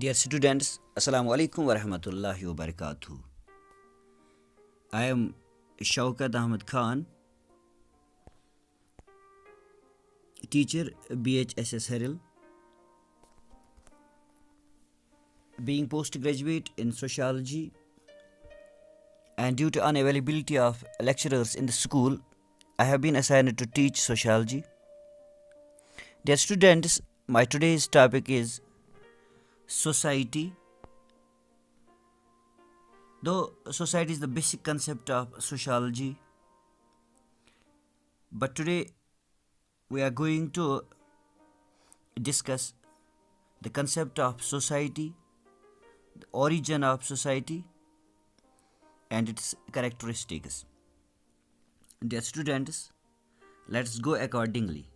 Dear students, Assalamu alaikum wa rahmatullahi wa barakatuh. I am Shaukat Ahmed Khan, teacher BHSS Haril, being postgraduate in sociology, and due to unavailability of lecturers in the school, I have been assigned to teach sociology. Dear students, my today's topic is society. Though society is the basic concept of sociology, but today we are going to discuss the concept of society, the origin of society, and its characteristics. Dear students, let's go accordingly.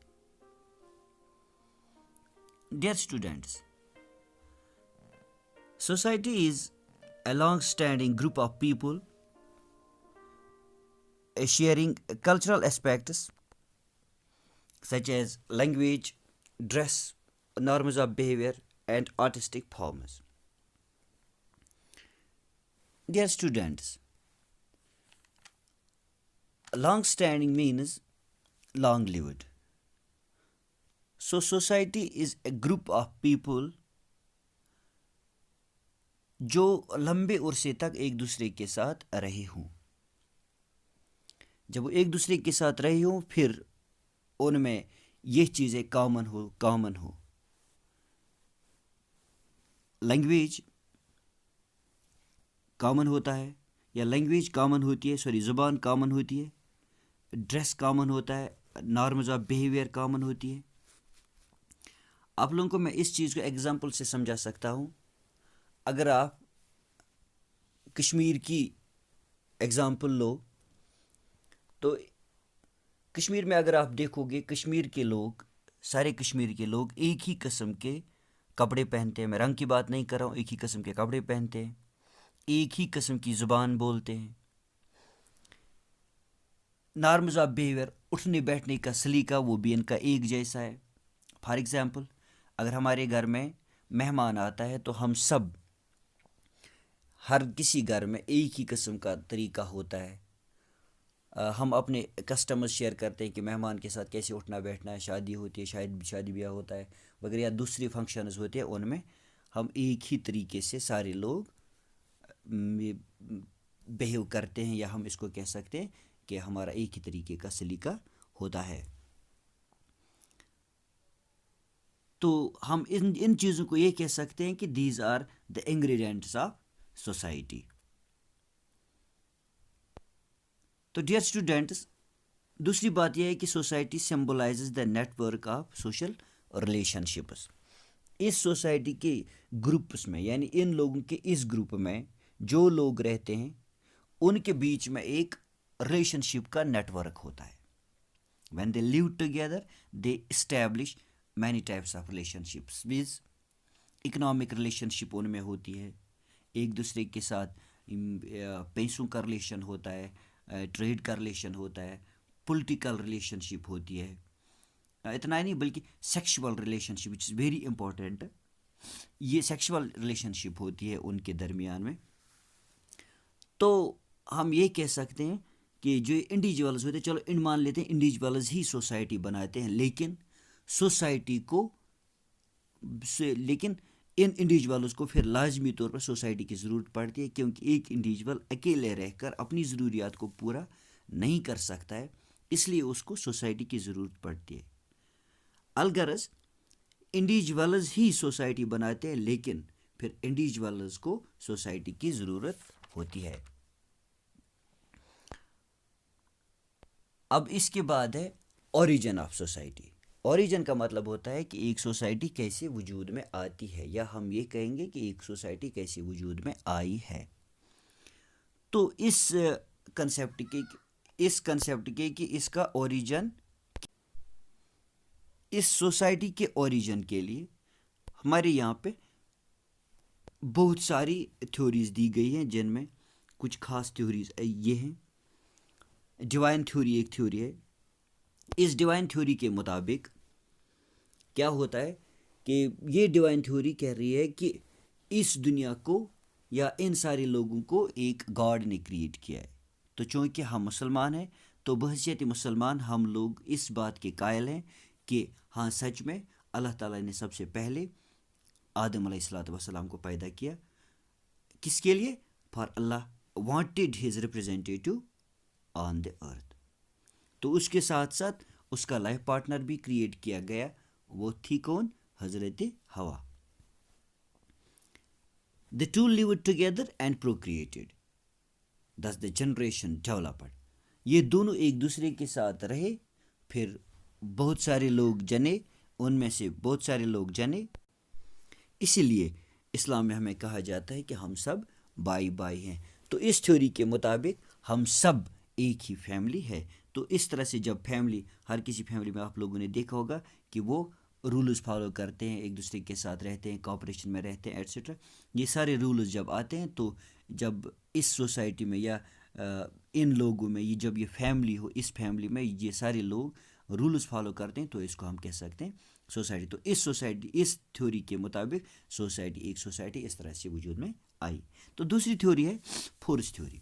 Dear students, society is a long-standing group of people sharing cultural aspects such as language, dress, norms of behavior, and artistic forms. Dear students, long-standing means long-lived. So society is a group of people جو لمبے عرصے تک ایک دوسرے کے ساتھ رہے ہوں. جب وہ ایک دوسرے کے ساتھ رہے ہوں پھر ان میں یہ چیزیں کامن ہو. لینگویج کامن ہوتا ہے یا لینگویج کامن ہوتی ہے زبان کامن ہوتی ہے. ڈریس کامن ہوتا ہے. نارمز آف بیہیویئر کامن ہوتی ہے. آپ لوگوں کو میں اس چیز کو ایگزامپل سے سمجھا سکتا ہوں. اگر آپ کشمیر کی ایگزامپل لو تو کشمیر میں اگر آپ دیکھو گے سارے کشمیر کے لوگ ایک ہی قسم کے کپڑے پہنتے ہیں. میں رنگ کی بات نہیں کر رہا ہوں. ایک ہی قسم کے کپڑے پہنتے ہیں, ایک ہی قسم کی زبان بولتے ہیں. نارمز آف بیہیویئر, اٹھنے بیٹھنے کا سلیقہ وہ بھی ان کا ایک جیسا ہے. فار ایگزامپل, اگر ہمارے گھر میں مہمان آتا ہے تو ہم سب ہر کسی گھر میں ایک ہی قسم کا طریقہ ہوتا ہے. ہم اپنے کسٹمز شیئر کرتے ہیں کہ مہمان کے ساتھ کیسے اٹھنا بیٹھنا ہے. شادی ہوتی ہے, شادی بیاہ ہوتا ہے وغیرہ, یا دوسری فنکشنز ہوتے ہیں, ان میں ہم ایک ہی طریقے سے سارے لوگ بیہیو کرتے ہیں, یا ہم اس کو کہہ سکتے ہیں کہ ہمارا ایک ہی طریقے کا سلیقہ ہوتا ہے. تو ہم ان چیزوں کو یہ کہہ سکتے ہیں کہ these are the ingredients of society. تو ڈیئر اسٹوڈینٹس, دوسری بات یہ ہے کہ society symbolizes the network of social relationships. اس سوسائٹی کے گروپس میں, یعنی ان لوگوں کے اس گروپ میں جو لوگ رہتے ہیں ان کے بیچ میں ایک ریلیشن شپ کا نیٹ ورک ہوتا ہے. When they live together they establish many types of relation ships. میز اکنامک ریلیشن شپ ان میں ہوتی ہے, ایک دوسرے کے ساتھ پیسوں کا ریلیشن ہوتا ہے, ٹریڈ کا ریلیشن ہوتا ہے, پولیٹیکل ریلیشن شپ ہوتی ہے. اتنا ہی نہیں بلکہ sexual relation ship which is very important. یہ سیکشول ریلیشن شپ ہوتی ہے ان کے درمیان میں. تو ہم یہ کہہ سکتے ہیں کہ جو انڈیویجولز ہوتے ہیں, چلو مان لیتے ہیں انڈیویجولز ہی سوسائٹی بناتے ہیں, لیکن سوسائٹی کو لیکن ان انڈیویجولز کو پھر لازمی طور پر سوسائٹی کی ضرورت پڑتی ہے, کیونکہ ایک انڈیویجول اکیلے رہ کر اپنی ضروریات کو پورا نہیں کر سکتا ہے, اس لیے اس کو سوسائٹی کی ضرورت پڑتی ہے. الغرض انڈیویجولز ہی سوسائٹی بناتے ہیں, لیکن پھر انڈیویجولز کو سوسائٹی کی ضرورت ہوتی ہے. اب اس کے بعد ہے اوریجن آف سوسائٹی. اوریجن کا مطلب ہوتا ہے کہ ایک سوسائٹی کیسے وجود میں آتی ہے, یا ہم یہ کہیں گے کہ ایک سوسائٹی کیسے وجود میں آئی ہے. تو اس کنسیپٹ کے کہ اس کا اوریجن, اس سوسائٹی کے اوریجن کے لیے ہمارے یہاں پہ بہت ساری تھیوریز دی گئی ہیں, جن میں کچھ خاص تھیوریز یہ ہیں. ڈیوائن تھیوری ایک تھیوری ہے. اس ڈیوائن تھیوری کے مطابق کیا ہوتا ہے کہ یہ ڈیوائن تھیوری کہہ رہی ہے کہ اس دنیا کو یا ان سارے لوگوں کو ایک گاڈ نے کریٹ کیا ہے. تو چونکہ ہم مسلمان ہیں تو بحیثیت مسلمان ہم لوگ اس بات کے قائل ہیں کہ ہاں سچ میں اللہ تعالیٰ نے سب سے پہلے آدم علیہ الصلوۃ والسلام کو پیدا کیا. کس کے لیے؟ فار اللہ وانٹیڈ ہز ریپرزینٹیٹیو آن دا ارتھ. تو اس کے ساتھ ساتھ اس کا لائف پارٹنر بھی کریٹ کیا گیا. وہ تھی کون؟ حضرت ہوا. The two lived together and procreated. Thus the generation developed. یہ دونوں ایک دوسرے کے ساتھ رہے، پھر بہت سارے لوگ جنے، ان میں سے بہت سارے لوگ جنے. اسی لیے اسلام میں ہمیں کہا جاتا ہے کہ ہم سب بھائی بھائی ہیں. تو اس تھیوری کے مطابق ہم سب ایک ہی فیملی ہے. تو اس طرح سے جب فیملی، ہر کسی فیملی میں آپ لوگوں نے دیکھا ہوگا کہ وہ رولز فالو کرتے ہیں، ایک دوسرے کے ساتھ رہتے ہیں، کوآپریشن میں رہتے ہیں ایٹسیٹرا. یہ سارے رولز جب آتے ہیں تو جب اس سوسائٹی میں یا ان لوگوں میں جب یہ فیملی ہو، اس فیملی میں یہ سارے لوگ رولز فالو کرتے ہیں تو اس کو ہم کہہ سکتے ہیں سوسائٹی. تو اس سوسائٹی، اس تھیوری کے مطابق سوسائٹی، ایک سوسائٹی اس طرح سے وجود میں آئی. تو دوسری تھیوری ہے فورس تھیوری.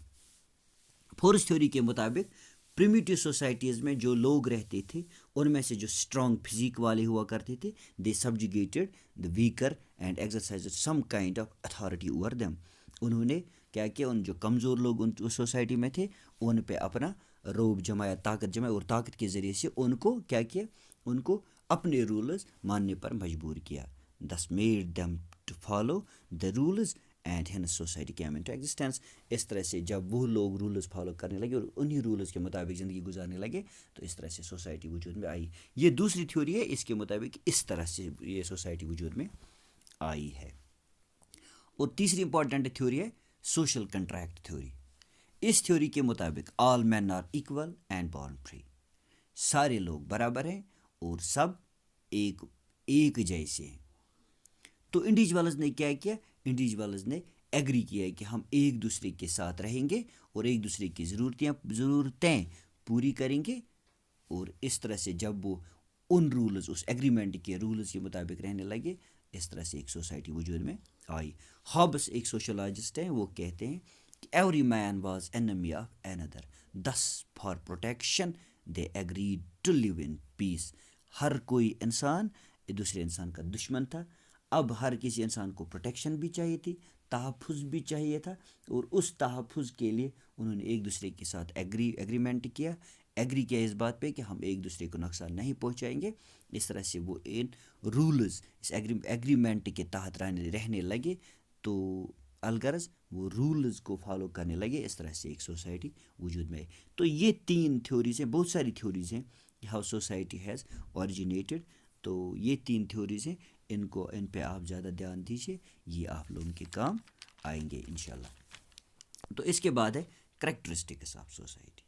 فورس تھیوری کے مطابق پریمیٹیو سوسائٹیز میں جو لوگ رہتے تھے ان میں سے جو اسٹرانگ فزیک والے ہوا کرتے تھے، they subjugated the weaker and exercise some kind of authority over them. انہوں نے کیا کیا؟ ان جو کمزور لوگ ان سوسائٹی میں تھے ان پہ اپنا روب جمایا، طاقت جمایا، اور طاقت کے ذریعے سے ان کو کیا کیا؟ ان کو اپنے رولز ماننے پر مجبور کیا. This made them to follow the rules and hence society came into existence. اس طرح سے جب وہ لوگ رولز فالو کرنے لگے اور انہی رولز کے مطابق زندگی گزارنے لگے تو اس طرح سے سوسائٹی وجود میں آئی. یہ دوسری تھیوری ہے. اس کے مطابق اس طرح سے یہ سوسائٹی وجود میں آئی ہے. اور تیسری امپورٹنٹ تھیوری ہے سوشل کنٹریکٹ تھیوری. اس تھیوری کے مطابق all men are equal and born free. سارے لوگ برابر ہیں اور سب ایک جیسے ہیں. تو انڈیویجولز نے کیا کیا؟ انڈیویجولز نے ایگری کیا ہے کہ ہم ایک دوسرے کے ساتھ رہیں گے اور ایک دوسرے کی ضرورتیں پوری کریں گے. اور اس طرح سے جب وہ ان رولز، اس ایگریمنٹ کے رولز کے مطابق رہنے لگے، اس طرح سے ایک سوسائٹی وجود میں آئی. ہابس ایک سوشولوجسٹ ہیں، وہ کہتے ہیں کہ every man was enemy of another, this for protection they agreed to live in peace. ہر کوئی انسان دوسرے انسان کا دشمن تھا. اب ہر کسی انسان کو پروٹیکشن بھی چاہیے تھی، تحفظ بھی چاہیے تھا، اور اس تحفظ کے لیے انہوں نے ایک دوسرے کے ساتھ ایگریمنٹ کیا. ایگری کیا اس بات پہ کہ ہم ایک دوسرے کو نقصان نہیں پہنچائیں گے. اس طرح سے وہ ان رولز، اس ایگریمنٹ کے تحت رہنے لگے. تو الغرض وہ رولز کو فالو کرنے لگے. اس طرح سے ایک سوسائٹی وجود میں ہے. تو یہ تین تھیوریز ہیں، بہت ساری تھیوریز ہیں ہاؤ سوسائٹی ہیز اوریجنیٹڈ. تو یہ تین تھیوریز ہیں، ان پہ آپ زیادہ دھیان دیجیے، یہ آپ لوگوں کے کام آئیں گے انشاءاللہ. تو اس کے بعد ہے کریکٹرسٹکس آف سوسائٹی.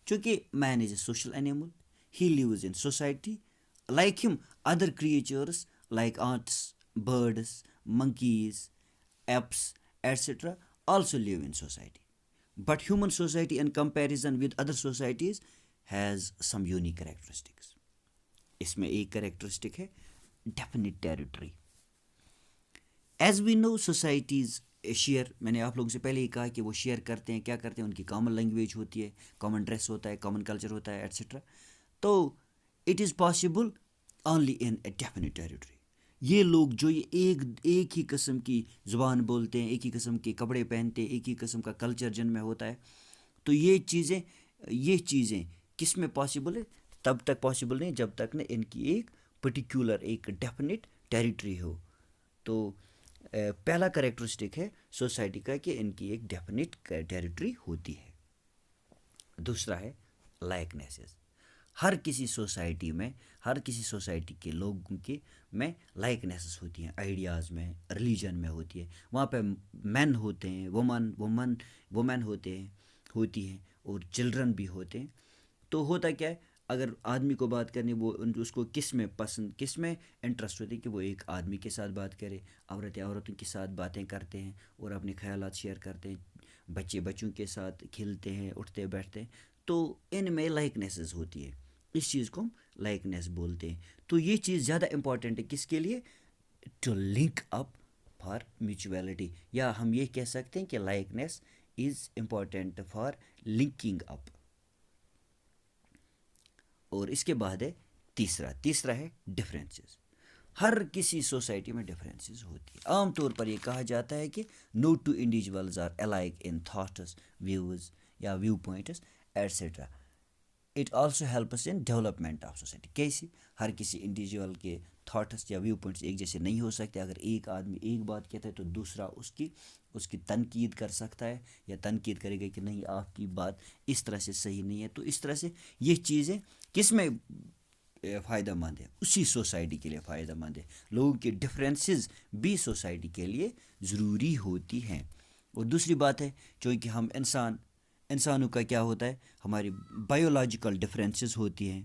چونکہ man is a social animal, he lives in society. Like ہم other creatures like ants, birds, monkeys, apes, etc. also live in society. But human society in comparison with other societies has some unique characteristics. اس میں ایک characteristic ہے definite territory. As we know societies share, میں نے آپ لوگوں سے پہلے ہی کہا کہ وہ شیئر کرتے ہیں. کیا کرتے ہیں؟ ان کی کامن لینگویج ہوتی ہے، کامن ڈریس ہوتا ہے، کامن کلچر ہوتا ہے، ایٹسیٹرا. تو it is possible only in a definite territory. یہ لوگ جو ایک ہی قسم کی زبان بولتے ہیں، ایک ہی قسم کے کپڑے پہنتے ہیں، ایک ہی قسم کا کلچر جن میں ہوتا ہے، تو یہ چیزیں کس میں پاسبل ہے؟ تب تک پاسبل نہیں جب تک نہ ان کی ایک پرٹیکولر، ایک ڈیفینٹ ٹیریٹری ہو. تو پہلا کریکٹرسٹک ہے سوسائٹی کا کہ ان کی ایک ڈیفینٹ ٹیریٹری ہوتی ہے. دوسرا ہے لائکنیسز. ہر کسی سوسائٹی میں، ہر کسی سوسائٹی کے لوگوں کے میں لائکنیسز ہوتی ہیں، آئیڈیاز میں، ریلیجن میں ہوتی ہے. وہاں پہ مین ہوتے ہیں، وومن ہوتی ہیں اور چلڈرن بھی ہوتے ہیں. تو ہوتا کیا ہے؟ اگر آدمی کو بات کرنی، وہ اس کو کس میں انٹرسٹ ہوتی ہے کہ وہ ایک آدمی کے ساتھ بات کرے. عورتوں کے ساتھ باتیں کرتے ہیں اور اپنے خیالات شیئر کرتے ہیں. بچوں کے ساتھ کھیلتے ہیں، اٹھتے بیٹھتے ہیں. تو ان میں لائکنیسز ہوتی ہے. اس چیز کو ہم لائکنیس بولتے ہیں. تو یہ چیز زیادہ امپورٹنٹ ہے کس کے لیے؟ To link up for mutuality, یا ہم یہ کہہ سکتے ہیں کہ likeness is important for linking up. اور اس کے بعد ہے تیسرا ہے ڈفرینسز. ہر کسی سوسائٹی میں ڈفرینسز ہوتی ہے. عام طور پر یہ کہا جاتا ہے کہ no two individuals are alike in thoughts, views یا view points etcetera. It also helps in development of society. کیسے؟ ہر کسی انڈیویژول کے تھاٹس یا ویو پوائنٹس ایک جیسے نہیں ہو سکتے. اگر ایک آدمی ایک بات کہتا ہے تو دوسرا اس کی تنقید کر سکتا ہے یا تنقید کرے گا کہ نہیں آپ کی بات اس طرح سے صحیح نہیں ہے. تو اس طرح سے یہ چیزیں کس میں فائدہ مند ہے؟ اسی سوسائٹی کے لیے فائدہ مند ہے. لوگوں کے ڈفرینسز بھی سوسائٹی کے لیے ضروری ہوتی ہیں. اور دوسری بات ہے چونکہ ہم انسانوں کا کیا ہوتا ہے، ہماری بایولوجیکل ڈفرینسز ہوتی ہیں.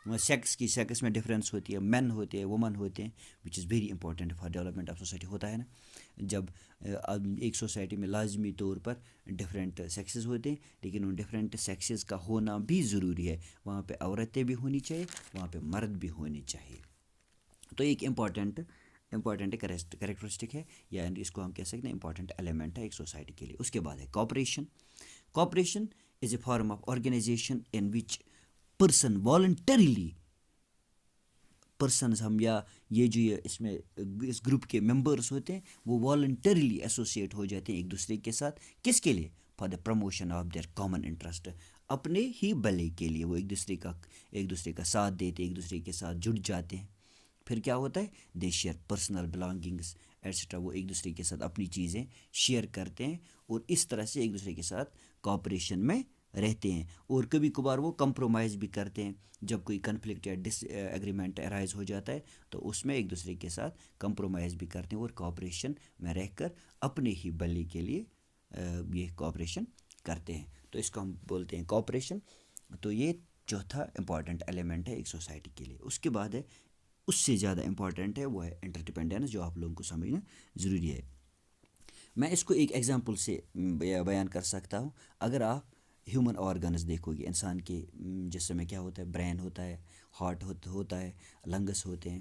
سیکس میں ڈفرینس ہوتی ہے، مین ہوتے ہیں، وومن ہوتے ہیں، which is very important for development of society. ہوتا ہے نا، جب ایک سوسائٹی میں لازمی طور پر ڈفرینٹ سیکسز ہوتے ہیں، لیکن ان ڈفرینٹ سیکسز کا ہونا بھی ضروری ہے. وہاں پہ عورتیں بھی ہونی چاہیے، وہاں پہ مرد بھی ہونے چاہیے. تو ایک امپورٹنٹ کریکٹرسٹک ہے، یا اس کو ہم کہہ سکتے ہیں امپورٹنٹ ایلیمنٹ ہے ایک سوسائٹی کے لیے. اس کے بعد ہے cooperation. Cooperation is a form of organization in which person voluntarily persons ہم یا یہ جو اس گروپ کے ممبرس ہوتے ہیں وہ والنٹریلی ایسوسیٹ ہو جاتے ہیں ایک دوسرے کے ساتھ. کس کے لیے؟ For the promotion of their common interest. اپنے ہی بھلے کے لیے وہ ایک دوسرے کا ساتھ دیتے، ایک دوسرے کے ساتھ جڑ جاتے ہیں. پھر کیا ہوتا ہے؟ They share personal belongings etcetera. وہ ایک دوسرے کے ساتھ اپنی چیزیں شیئر کرتے ہیں اور اس طرح سے ایک دوسرے کے ساتھ کوآپریشن میں رہتے ہیں. اور کبھی کبھار وہ کمپرومائز بھی کرتے ہیں. جب کوئی کنفلکٹ یا ڈس ایگریمنٹ ارائز ہو جاتا ہے تو اس میں ایک دوسرے کے ساتھ کمپرومائز بھی کرتے ہیں اور کوآپریشن میں رہ کر اپنے ہی بھلے کے لیے یہ کوآپریشن کرتے ہیں. تو اس کو ہم بولتے ہیں کوآپریشن. تو یہ چوتھا امپورٹنٹ ایلیمنٹ ہے ایک سوسائٹی کے لیے. اس کے بعد ہے اس سے زیادہ امپورٹنٹ ہے، وہ ہے انٹر جو آپ لوگوں کو سمجھنا ضروری ہے. میں اس کو ایک ایگزامپل سے بیان کر سکتا ہوں. اگر آپ ہیومن آرگنز دیکھو گے، انسان کے جسم میں کیا ہوتا ہے؟ برین ہوتا ہے، ہارٹ ہوتا ہے، لنگس ہوتے ہیں.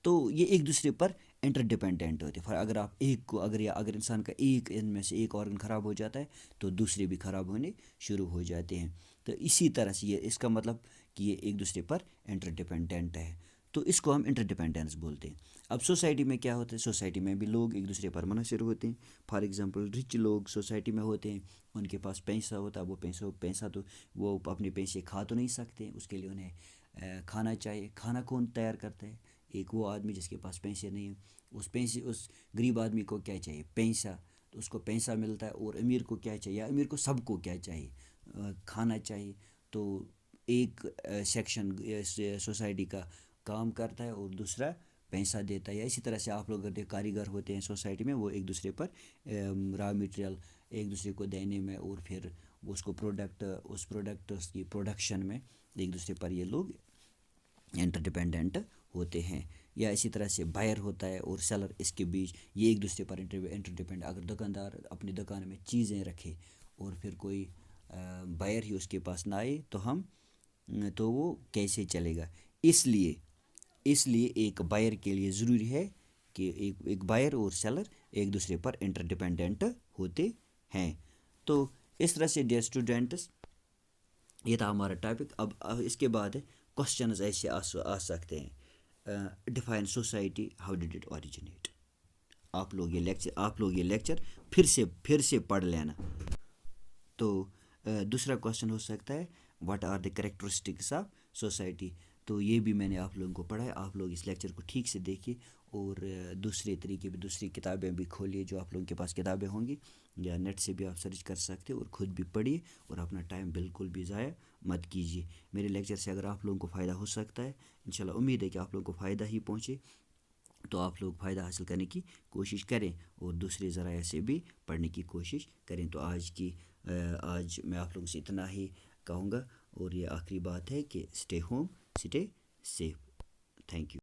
تو یہ ایک دوسرے پر انٹر ڈپینڈنٹ ہوتے ہیں. اگر آپ ایک کو اگر انسان کا ان میں سے ایک آرگن خراب ہو جاتا ہے تو دوسرے بھی خراب ہونے شروع ہو جاتے ہیں. تو اسی طرح سے اس کا مطلب کہ یہ ایک دوسرے پر انٹر ڈپینڈنٹ ہے. تو اس کو ہم انٹر ڈپینڈنس بولتے ہیں. اب سوسائٹی میں کیا ہوتا ہے؟ سوسائٹی میں بھی لوگ ایک دوسرے پر منحصر ہوتے ہیں. فار ایگزامپل رچ لوگ سوسائٹی میں ہوتے ہیں، ان کے پاس پیسہ ہوتا ہے. وہ پیسہ تو وہ اپنے پیسے کھا تو نہیں سکتے، اس کے لیے انہیں کھانا چاہیے. کھانا کون تیار کرتا ہے؟ ایک وہ آدمی جس کے پاس پیسے نہیں ہیں. اس غریب آدمی کو کیا چاہیے؟ پیسہ. تو اس کو پیسہ ملتا ہے. اور امیر کو کیا چاہیے؟ امیر کو سب کو کیا چاہیے؟ کھانا چاہیے. تو ایک سیکشن سوسائٹی کا کام کرتا ہے اور دوسرا پیسہ دیتا ہے. یا اسی طرح سے آپ لوگ اگر کاریگر ہوتے ہیں سوسائٹی میں، وہ ایک دوسرے پر را میٹیریل ایک دوسرے کو دینے میں اور پھر اس کو اس کی پروڈکشن میں ایک دوسرے پر یہ لوگ انٹر ڈپینڈنٹ ہوتے ہیں. یا اسی طرح سے بائر ہوتا ہے اور سیلر، اس کے بیچ یہ ایک دوسرے پر انٹر ڈپینڈ. اگر دکاندار اپنی دکان میں چیزیں رکھے اور پھر کوئی بائر ہی اس کے پاس نہ آئے تو وہ کیسے چلے گا؟ اس لیے ایک بائر کے لیے ضروری ہے کہ ایک بائر اور سیلر ایک دوسرے پر انٹر ڈپینڈنٹ ہوتے ہیں. تو اس طرح سے ڈیئر اسٹوڈنٹس، یہ تھا ہمارا ٹاپک. اب اس کے بعد کوشچنز ایسے آ سکتے ہیں. Define society, how did it originate. آپ لوگ یہ لیکچر پھر سے پڑھ لینا. تو دوسرا کوشچن ہو سکتا ہے what are the characteristics of society. تو یہ بھی میں نے آپ لوگوں کو پڑھا ہے. آپ لوگ اس لیکچر کو ٹھیک سے دیکھیے اور دوسرے طریقے بھی، دوسری کتابیں بھی کھولیے. جو آپ لوگوں کے پاس کتابیں ہوں گی یا نیٹ سے بھی آپ سرچ کر سکتے اور خود بھی پڑھیے اور اپنا ٹائم بالکل بھی ضائع مت کیجیے. میرے لیکچر سے اگر آپ لوگوں کو فائدہ ہو سکتا ہے، انشاءاللہ امید ہے کہ آپ لوگوں کو فائدہ ہی پہنچے. تو آپ لوگ فائدہ حاصل کرنے کی کوشش کریں اور دوسرے ذرائع سے بھی پڑھنے کی کوشش کریں. تو آج میں آپ لوگوں سے اتنا ہی کہوں گا. اور یہ آخری بات ہے کہ stay home, stay safe. Thank you.